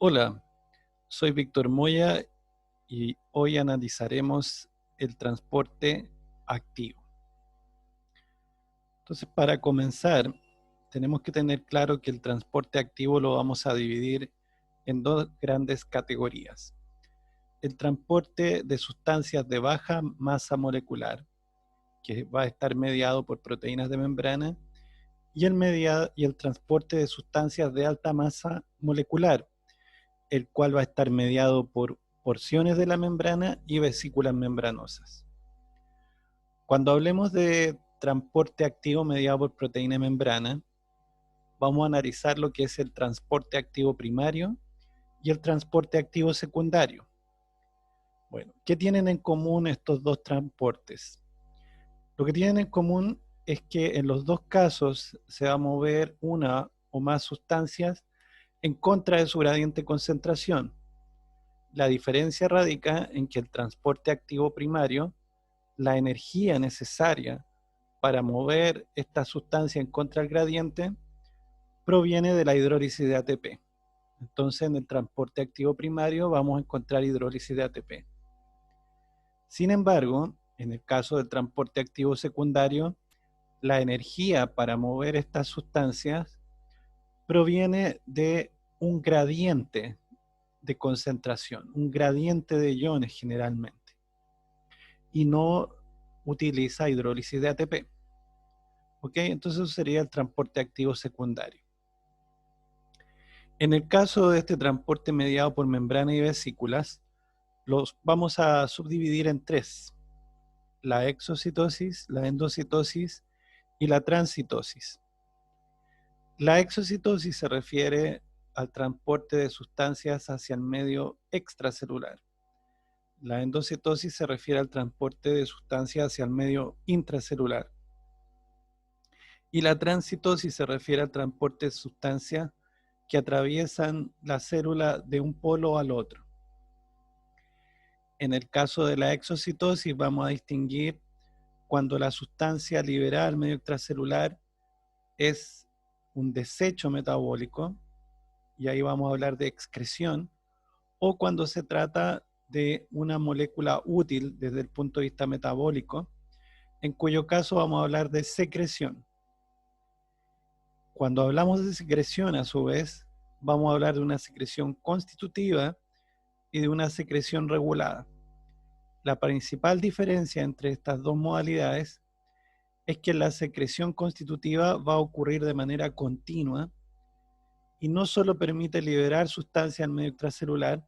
Hola, soy Víctor Moya y hoy analizaremos el transporte activo. Entonces, para comenzar, tenemos que tener claro que el transporte activo lo vamos a dividir en dos grandes categorías. El transporte de sustancias de baja masa molecular, que va a estar mediado por proteínas de membrana, y el transporte de sustancias de alta masa molecular, el cual va a estar mediado por porciones de la membrana y vesículas membranosas. Cuando hablemos de transporte activo mediado por proteína y membrana, vamos a analizar lo que es el transporte activo primario y el transporte activo secundario. Bueno, ¿qué tienen en común estos dos transportes? Lo que tienen en común es que en los dos casos se va a mover una o más sustancias en contra de su gradiente de concentración. La diferencia radica en que el transporte activo primario, la energía necesaria para mover esta sustancia en contra del gradiente, proviene de la hidrólisis de ATP. Entonces, en el transporte activo primario vamos a encontrar hidrólisis de ATP. Sin embargo, en el caso del transporte activo secundario, la energía para mover estas sustancias proviene de un gradiente de concentración, un gradiente de iones generalmente, y no utiliza hidrólisis de ATP. ¿Ok? Entonces eso sería el transporte activo secundario. En el caso de este transporte mediado por membrana y vesículas, los vamos a subdividir en tres: la exocitosis, la endocitosis y la transcitosis. La exocitosis se refiere al transporte de sustancias hacia el medio extracelular. La endocitosis se refiere al transporte de sustancias hacia el medio intracelular. Y la transcitosis se refiere al transporte de sustancias que atraviesan la célula de un polo al otro. En el caso de la exocitosis vamos a distinguir cuando la sustancia liberada al medio extracelular es un desecho metabólico, y ahí vamos a hablar de excreción, o cuando se trata de una molécula útil desde el punto de vista metabólico, en cuyo caso vamos a hablar de secreción. Cuando hablamos de secreción, a su vez, vamos a hablar de una secreción constitutiva y de una secreción regulada. La principal diferencia entre estas dos modalidades es que la secreción constitutiva va a ocurrir de manera continua y no solo permite liberar sustancia al medio extracelular,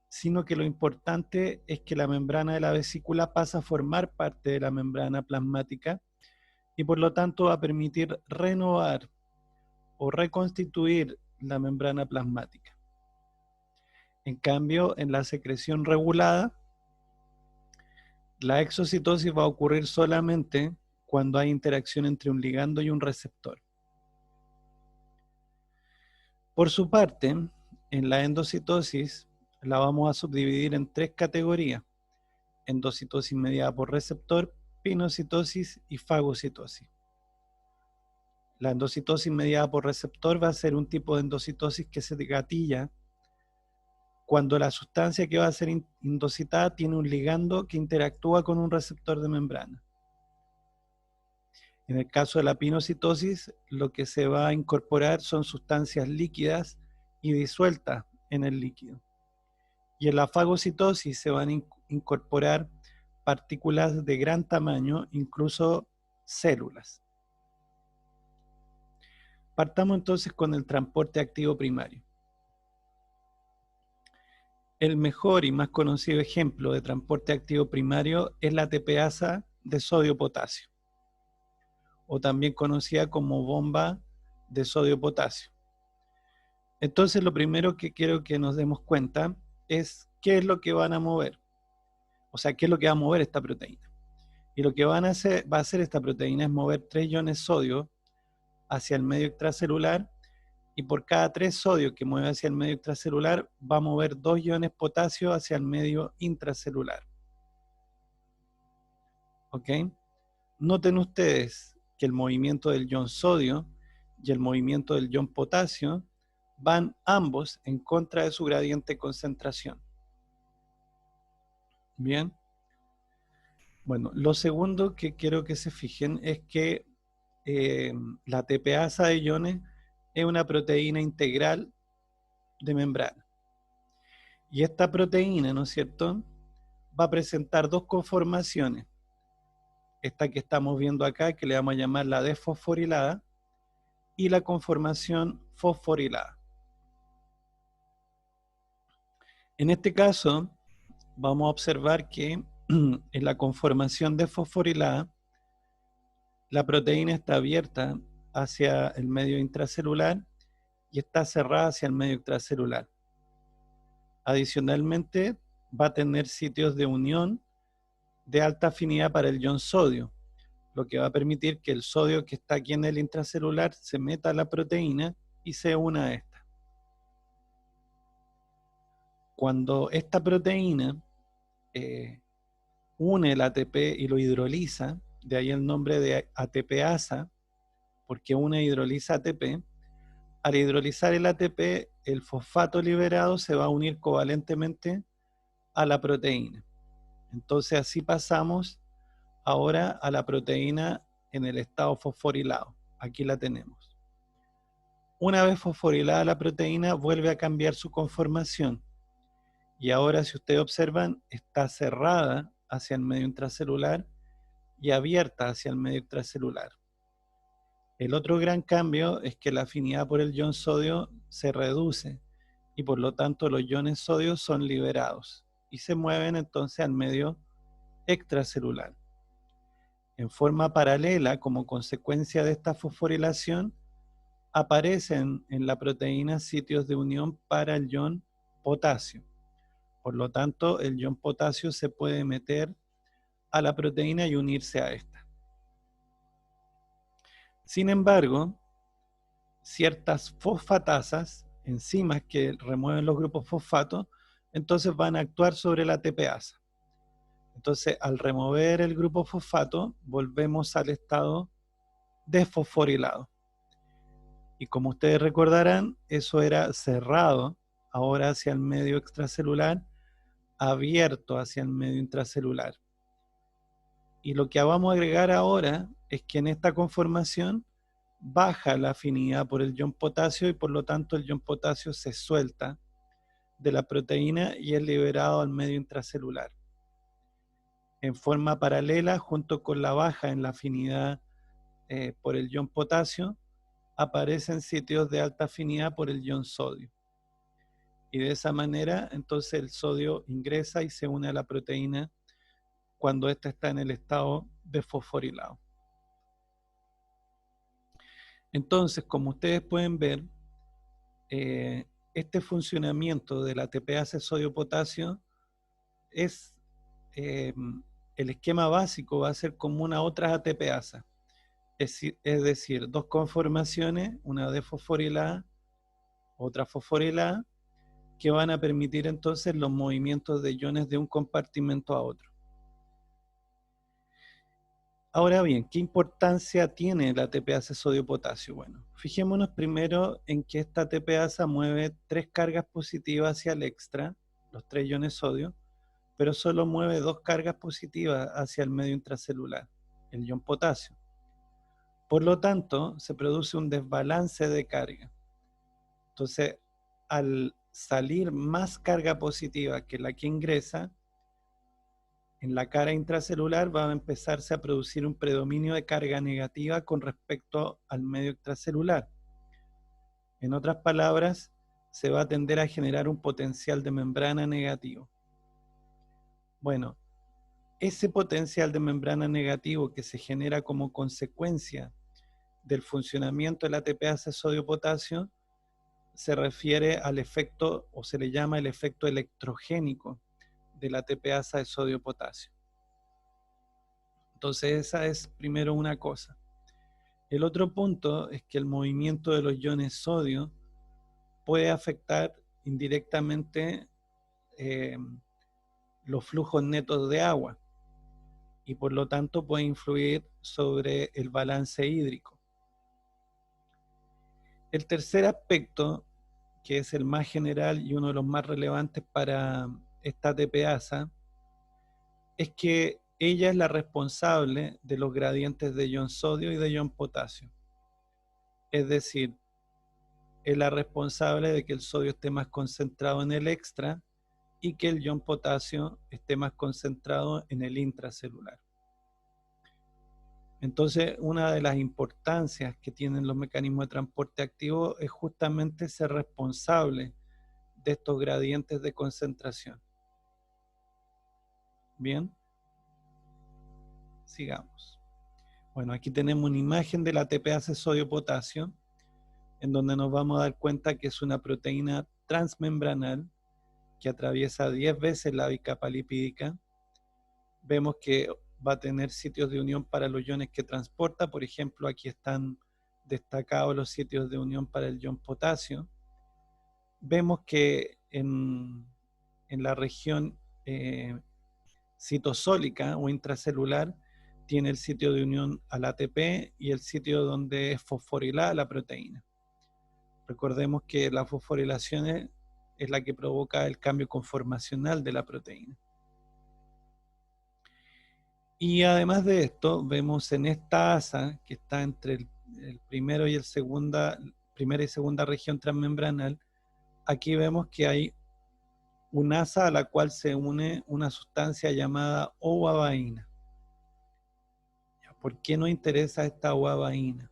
sino que lo importante es que la membrana de la vesícula pasa a formar parte de la membrana plasmática y por lo tanto va a permitir renovar o reconstituir la membrana plasmática. En cambio, en la secreción regulada, la exocitosis va a ocurrir solamente cuando hay interacción entre un ligando y un receptor. Por su parte, en la endocitosis la vamos a subdividir en tres categorías: endocitosis mediada por receptor, pinocitosis y fagocitosis. La endocitosis mediada por receptor va a ser un tipo de endocitosis que se gatilla cuando la sustancia que va a ser endocitada tiene un ligando que interactúa con un receptor de membrana. En el caso de la pinocitosis, lo que se va a incorporar son sustancias líquidas y disueltas en el líquido. Y en la fagocitosis se van a incorporar partículas de gran tamaño, incluso células. Partamos entonces con el transporte activo primario. El mejor y más conocido ejemplo de transporte activo primario es la tepeasa de sodio-potasio, o también conocida como bomba de sodio-potasio. Entonces, lo primero que quiero que nos demos cuenta es qué es lo que van a mover, o sea, qué es lo que va a mover esta proteína. Y lo que va a hacer esta proteína es mover 3 iones sodio hacia el medio extracelular, y por cada 3 sodios que mueve hacia el medio extracelular va a mover 2 iones potasio hacia el medio intracelular. ¿Ok? Noten ustedes que el movimiento del ion sodio y el movimiento del ion potasio van ambos en contra de su gradiente de concentración. Bien. Bueno, lo segundo que quiero que se fijen es que la TPasa de iones es una proteína integral de membrana. Y esta proteína, ¿no es cierto?, va a presentar dos conformaciones. Esta que estamos viendo acá, que le vamos a llamar la desfosforilada, y la conformación fosforilada. En este caso, vamos a observar que en la conformación desfosforilada, la proteína está abierta hacia el medio intracelular y está cerrada hacia el medio extracelular. Adicionalmente, va a tener sitios de unión de alta afinidad para el ion sodio, lo que va a permitir que el sodio que está aquí en el intracelular se meta a la proteína y se una a esta. Cuando esta proteína une el ATP y lo hidroliza, de ahí el nombre de ATPasa, porque une e hidroliza ATP, al hidrolizar el ATP, el fosfato liberado se va a unir covalentemente a la proteína. Entonces así pasamos ahora a la proteína en el estado fosforilado. Aquí la tenemos. Una vez fosforilada la proteína, vuelve a cambiar su conformación. Y ahora, si ustedes observan, está cerrada hacia el medio intracelular y abierta hacia el medio extracelular. El otro gran cambio es que la afinidad por el ion sodio se reduce y por lo tanto los iones sodio son liberados y se mueven entonces al medio extracelular. En forma paralela, como consecuencia de esta fosforilación, aparecen en la proteína sitios de unión para el ion potasio. Por lo tanto, el ion potasio se puede meter a la proteína y unirse a esta. Sin embargo, ciertas fosfatasas, enzimas que remueven los grupos fosfato, entonces van a actuar sobre la TPasa. Entonces, al remover el grupo fosfato, volvemos al estado desfosforilado. Y como ustedes recordarán, eso era cerrado, ahora hacia el medio extracelular, abierto hacia el medio intracelular. Y lo que vamos a agregar ahora es que en esta conformación baja la afinidad por el ion potasio y por lo tanto el ion potasio se suelta de la proteína y es liberado al medio intracelular. En forma paralela, junto con la baja en la afinidad por el ion potasio, aparecen sitios de alta afinidad por el ion sodio. Y de esa manera, entonces el sodio ingresa y se une a la proteína cuando ésta está en el estado desfosforilado. Entonces, como ustedes pueden ver, este funcionamiento de la TPasa sodio-potasio es el esquema básico, va a ser común a otras ATPasas. Es decir, dos conformaciones, una desfosforilada, otra fosforilada, que van a permitir entonces los movimientos de iones de un compartimento a otro. Ahora bien, ¿qué importancia tiene la TPasa sodio-potasio? Bueno, fijémonos primero en que esta TPasa mueve tres cargas positivas hacia el extra, los tres iones sodio, pero solo mueve dos cargas positivas hacia el medio intracelular, el ion potasio. Por lo tanto, se produce un desbalance de carga. Entonces, al salir más carga positiva que la que ingresa, en la cara intracelular va a empezarse a producir un predominio de carga negativa con respecto al medio extracelular. En otras palabras, se va a tender a generar un potencial de membrana negativo. Bueno, ese potencial de membrana negativo que se genera como consecuencia del funcionamiento de la TPasa sodio-potasio se refiere al efecto, o se le llama el efecto electrogénico de la TPasa de sodio-potasio. Entonces esa es primero una cosa. El otro punto es que el movimiento de los iones sodio puede afectar indirectamente los flujos netos de agua y por lo tanto puede influir sobre el balance hídrico. El tercer aspecto que es el más general y uno de los más relevantes para esta ATPasa, es que ella es la responsable de los gradientes de ion sodio y de ion potasio. Es decir, es la responsable de que el sodio esté más concentrado en el extra y que el ion potasio esté más concentrado en el intracelular. Entonces, una de las importancias que tienen los mecanismos de transporte activo es justamente ser responsable de estos gradientes de concentración. Bien, sigamos. Bueno, aquí tenemos una imagen de la ATPase sodio-potasio, en donde nos vamos a dar cuenta que es una proteína transmembranal que atraviesa 10 veces la bicapa lipídica. Vemos que va a tener sitios de unión para los iones que transporta. Por ejemplo, aquí están destacados los sitios de unión para el ion potasio. Vemos que en la región citosólica o intracelular tiene el sitio de unión al ATP y el sitio donde es fosforilada la proteína. Recordemos que la fosforilación es la que provoca el cambio conformacional de la proteína. Y además de esto, vemos en esta asa, que está entre el primero y el primera y segunda región transmembranal, aquí vemos que hay un asa a la cual se une una sustancia llamada oavaína. ¿Por qué nos interesa esta oavaína?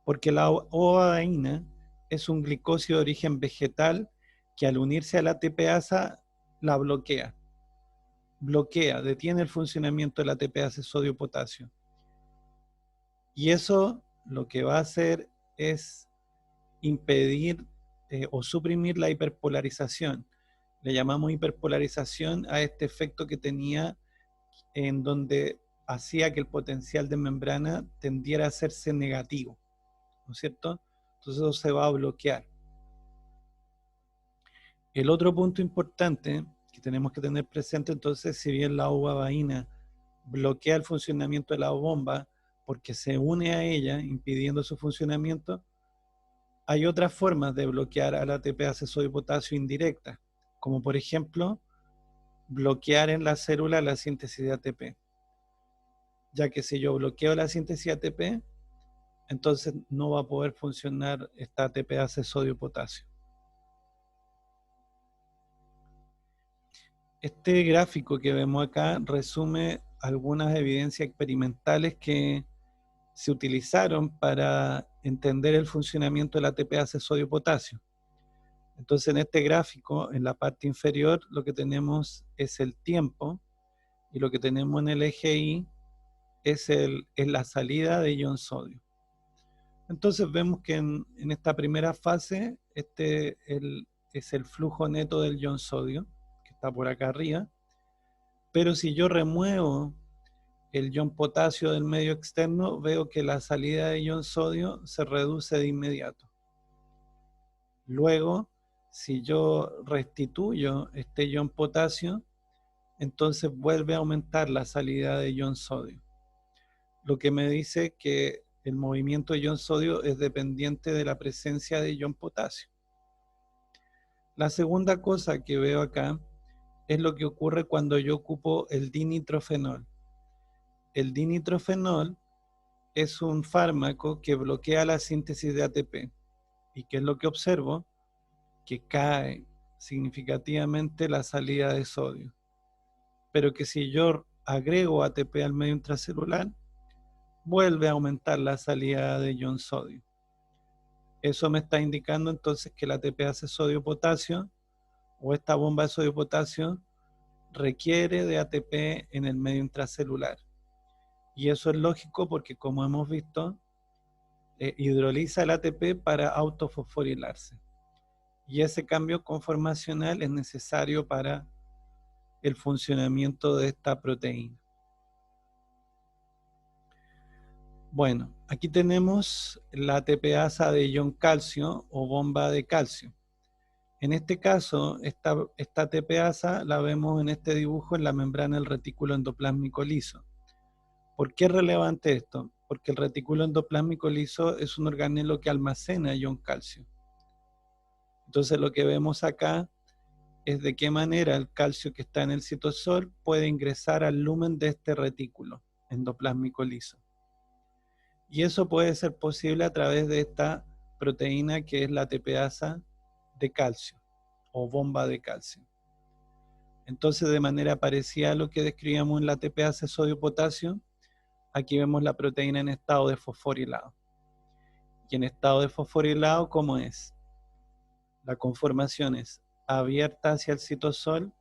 Porque la oavaína es un glicósido de origen vegetal que al unirse a la ATPasa la bloquea. Detiene el funcionamiento de la ATPase sodio-potasio. Y eso lo que va a hacer es impedir o suprimir la hiperpolarización. Le llamamos hiperpolarización a este efecto que tenía en donde hacía que el potencial de membrana tendiera a hacerse negativo, ¿no es cierto? Entonces eso se va a bloquear. El otro punto importante que tenemos que tener presente, entonces, si bien la oavaína bloquea el funcionamiento de la bomba porque se une a ella impidiendo su funcionamiento, hay otras formas de bloquear a la ATPase sodio-potasio indirecta, como por ejemplo bloquear en la célula la síntesis de ATP, ya que si yo bloqueo la síntesis de ATP, entonces no va a poder funcionar esta ATPase sodio-potasio. Este gráfico que vemos acá resume algunas evidencias experimentales que se utilizaron para entender el funcionamiento de la ATPase sodio-potasio. Entonces en este gráfico, en la parte inferior, lo que tenemos es el tiempo y lo que tenemos en el eje Y es la salida de ion sodio. Entonces vemos que en esta primera fase es el flujo neto del ion sodio, que está por acá arriba, pero si yo remuevo el ion potasio del medio externo, veo que la salida de ion sodio se reduce de inmediato. Luego, si yo restituyo este ion potasio, entonces vuelve a aumentar la salida de ion sodio. Lo que me dice que el movimiento de ion sodio es dependiente de la presencia de ion potasio. La segunda cosa que veo acá es lo que ocurre cuando yo ocupo el dinitrofenol. El dinitrofenol es un fármaco que bloquea la síntesis de ATP. ¿Y qué es lo que observo? Que cae significativamente la salida de sodio. Pero que si yo agrego ATP al medio intracelular, vuelve a aumentar la salida de ion sodio. Eso me está indicando entonces que la ATPase sodio-potasio o esta bomba de sodio-potasio requiere de ATP en el medio intracelular. Y eso es lógico porque, como hemos visto, hidroliza el ATP para autofosforilarse. Y ese cambio conformacional es necesario para el funcionamiento de esta proteína. Bueno, aquí tenemos la ATPasa de ion calcio o bomba de calcio. En este caso, esta ATPasa la vemos en este dibujo en la membrana del retículo endoplásmico liso. ¿Por qué es relevante esto? Porque el retículo endoplásmico liso es un organelo que almacena ion calcio. Entonces lo que vemos acá es de qué manera el calcio que está en el citosol puede ingresar al lumen de este retículo endoplásmico liso. Y eso puede ser posible a través de esta proteína que es la ATPasa de calcio o bomba de calcio. Entonces, de manera parecida a lo que describíamos en la ATPasa de sodio-potasio, aquí vemos la proteína en estado de fosforilado. Y en estado de fosforilado, ¿cómo es? La conformación es abierta hacia el citosol,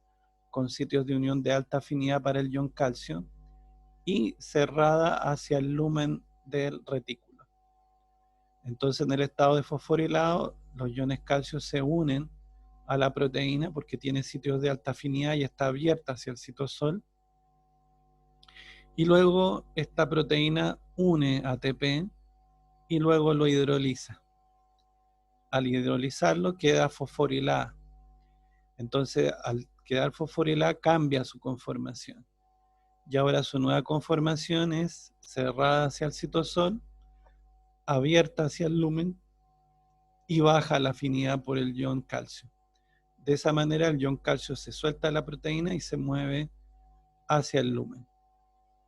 con sitios de unión de alta afinidad para el ion calcio, y cerrada hacia el lumen del retículo. Entonces, en el estado de fosforilado, los iones calcio se unen a la proteína porque tiene sitios de alta afinidad y está abierta hacia el citosol. Y luego esta proteína une ATP y luego lo hidroliza. Al hidrolizarlo queda fosforilada. Entonces, al quedar fosforilada cambia su conformación. Y ahora su nueva conformación es cerrada hacia el citosol, abierta hacia el lumen y baja la afinidad por el ion calcio. De esa manera el ion calcio se suelta de la proteína y se mueve hacia el lumen,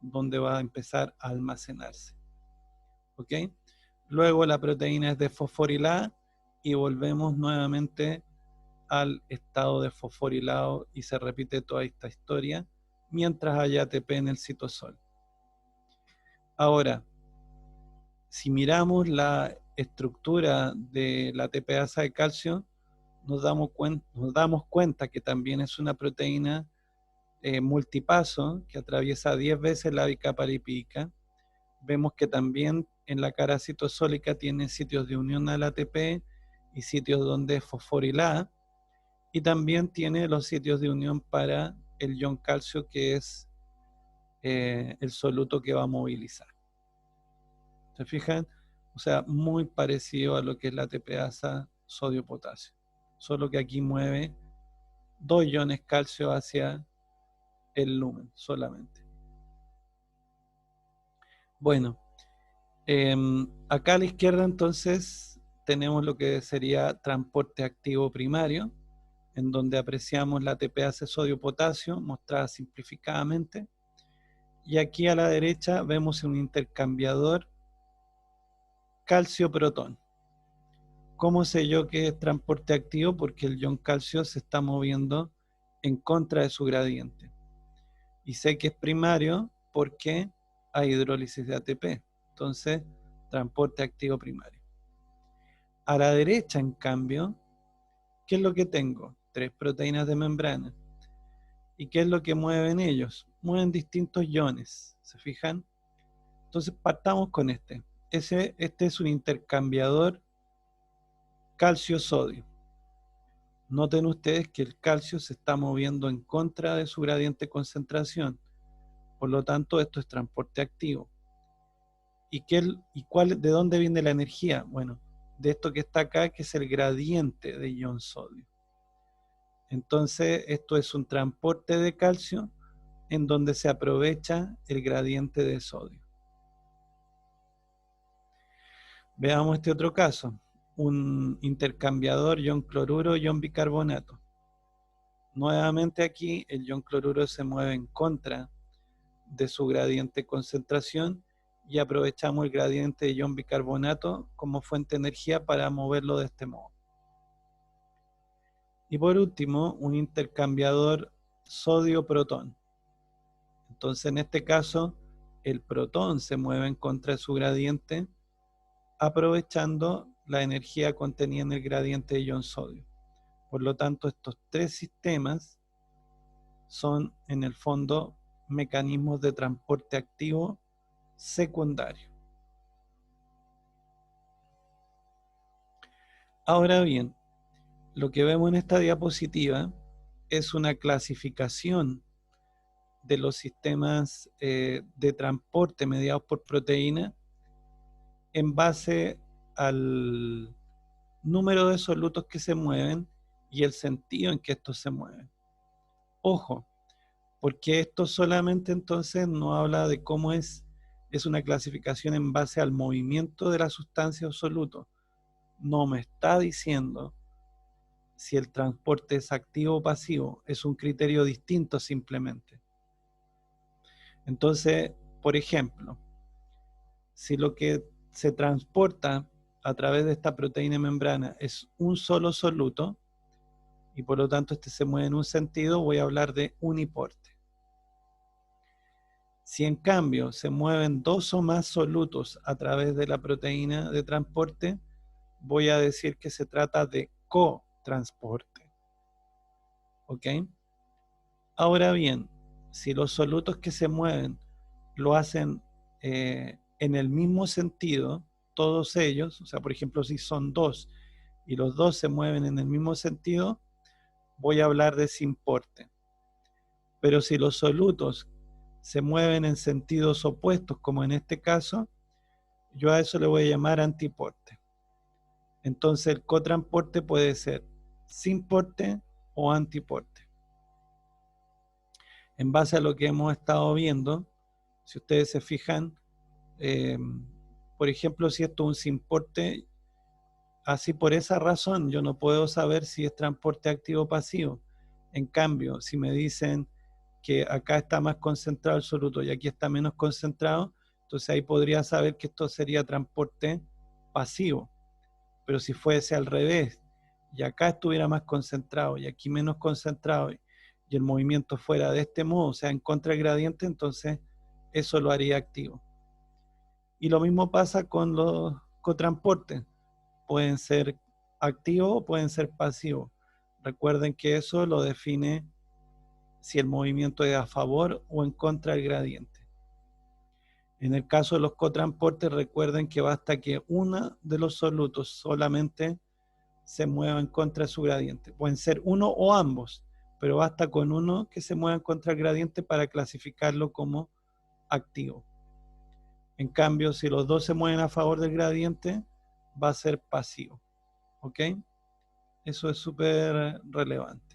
donde va a empezar a almacenarse. ¿Ok? Luego la proteína es desfosforilada y volvemos nuevamente al estado de fosforilado y se repite toda esta historia mientras haya ATP en el citosol. Ahora, si miramos la estructura de la ATPasa de calcio, nos damos cuenta que también es una proteína multipaso que atraviesa 10 veces la bicapa lipídica. Vemos que también en la cara citosólica tiene sitios de unión al ATP y sitios donde es fosforilada, y también tiene los sitios de unión para el ion calcio, que es el soluto que va a movilizar. ¿Se fijan? O sea, muy parecido a lo que es la ATPasa sodio-potasio, solo que aquí mueve 2 iones calcio hacia el lumen solamente. Bueno, acá a la izquierda entonces tenemos lo que sería transporte activo primario, en donde apreciamos la ATPasa sodio-potasio mostrada simplificadamente, y aquí a la derecha vemos un intercambiador calcio-protón. ¿Cómo sé yo que es transporte activo? Porque el ion calcio se está moviendo en contra de su gradiente. Y sé que es primario porque hay hidrólisis de ATP. Entonces, transporte activo primario. A la derecha, en cambio, ¿qué es lo que tengo? 3 proteínas de membrana. ¿Y qué es lo que mueven ellos? Mueven distintos iones, ¿se fijan? Entonces, partamos con este. Este es un intercambiador calcio-sodio. Noten ustedes que el calcio se está moviendo en contra de su gradiente de concentración. Por lo tanto, esto es transporte activo. ¿De dónde viene la energía? Bueno, de esto que está acá, que es el gradiente de ion sodio. Entonces, esto es un transporte de calcio en donde se aprovecha el gradiente de sodio. Veamos este otro caso. Un intercambiador ion cloruro, ion bicarbonato. Nuevamente aquí el ion cloruro se mueve en contra de su gradiente de concentración y aprovechamos el gradiente de ion bicarbonato como fuente de energía para moverlo de este modo. Y por último, un intercambiador sodio-protón. Entonces en este caso el protón se mueve en contra de su gradiente aprovechando la energía contenida en el gradiente de ion sodio. Por lo tanto, estos 3 sistemas son en el fondo mecanismos de transporte activo secundario. Ahora bien, lo que vemos en esta diapositiva es una clasificación de los sistemas de transporte mediados por proteína en base al número de solutos que se mueven y el sentido en que estos se mueven. Ojo, porque esto solamente entonces no habla de cómo es una clasificación en base al movimiento de la sustancia o soluto. No me está diciendo si el transporte es activo o pasivo, es un criterio distinto simplemente. Entonces, por ejemplo, si lo que se transporta a través de esta proteína membrana es un solo soluto, y por lo tanto este se mueve en un sentido, voy a hablar de uniporte. Si en cambio se mueven dos o más solutos a través de la proteína de transporte, voy a decir que se trata de cotransporte. ¿Ok? Ahora bien, si los solutos que se mueven lo hacen en el mismo sentido, todos ellos, o sea, por ejemplo, si son dos y los dos se mueven en el mismo sentido, voy a hablar de simporte. Pero si los solutos se mueven en sentidos opuestos, como en este caso, yo a eso le voy a llamar antiporte. Entonces el cotransporte puede ser simporte o antiporte. En base a lo que hemos estado viendo, si ustedes se fijan, por ejemplo, si esto es un simporte, así por esa razón yo no puedo saber si es transporte activo o pasivo. En cambio, si me dicen que acá está más concentrado el soluto y aquí está menos concentrado, entonces ahí podría saber que esto sería transporte pasivo. Pero si fuese al revés, y acá estuviera más concentrado y aquí menos concentrado, y el movimiento fuera de este modo, o sea, en contra del gradiente, entonces eso lo haría activo. Y lo mismo pasa con los cotransportes. Pueden ser activos o pueden ser pasivos. Recuerden que eso lo define si el movimiento es a favor o en contra del gradiente. En el caso de los cotransportes, recuerden que basta que uno de los solutos solamente se mueva en contra de su gradiente. Pueden ser uno o ambos, pero basta con uno que se mueva en contra del gradiente para clasificarlo como activo. En cambio, si los dos se mueven a favor del gradiente, va a ser pasivo. ¿Ok? Eso es súper relevante.